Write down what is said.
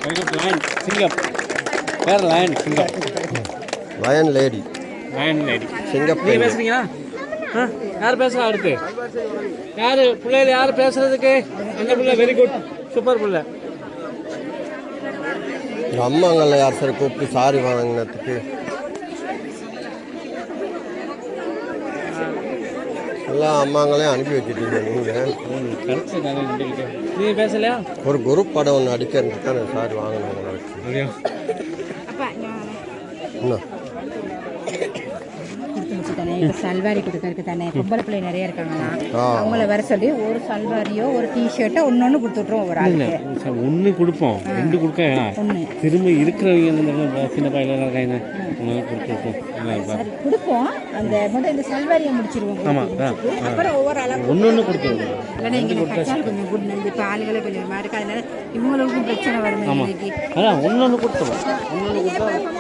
Lion, Singap. Where lion, Singap? Lion lady. Lion lady. Singap. நீங்க பேசுறீங்களா? யார் பேசுறா அடுத்து? யாரு பிள்ளைல யார் பேசுறதுக்கு? அந்த பிள்ளை வெரி குட். சூப்பர் பிள்ளை. அம்மாங்கள யார் சார் கூப்பிட்டு சாரி வாங்கினதுக்கு எல்லா அம்மாங்களையும் அனுப்பி வச்சுட்டீங்க நீங்க பேசலையா? ஒரு குரூப் படம் ஒன்று அடிக்கிறதுக்கு தான் சாரி வாங்கினேன் என்ன இப்போ சல்வாரி கொடுக்கறதுக்கு தானே பொம்பளை பிள்ளை நிறைய இருக்காங்களா அவங்கள வர சொல்லி ஒரு சல்வாரியோ ஒரு டிஷர்ட்டோ ஒன்று கொடுத்துட்றோம் ஒரு ஆளுக்கு ஒன்று கொடுப்போம் ரெண்டு கொடுக்க ஒன்று திரும்ப இருக்கிறவங்க சின்ன பையன் இருக்காங்க கொடுப்போம் அந்த முதல் இந்த சல்வாரியை முடிச்சிருவோம் அப்புறம் ஒவ்வொரு அளவு ஒன்று கொடுத்துருவோம் இல்லைன்னா இங்கே கச்சால் கொஞ்சம் குட் நந்து இப்போ ஆளுகளே கொஞ்சம் மாதிரி இருக்கு அதனால இவங்களுக்கும் பிரச்சனை வருது இன்னைக்கு அதான் ஒன்று கொடுத்துருவோம் ஒன்று கொடுத்தா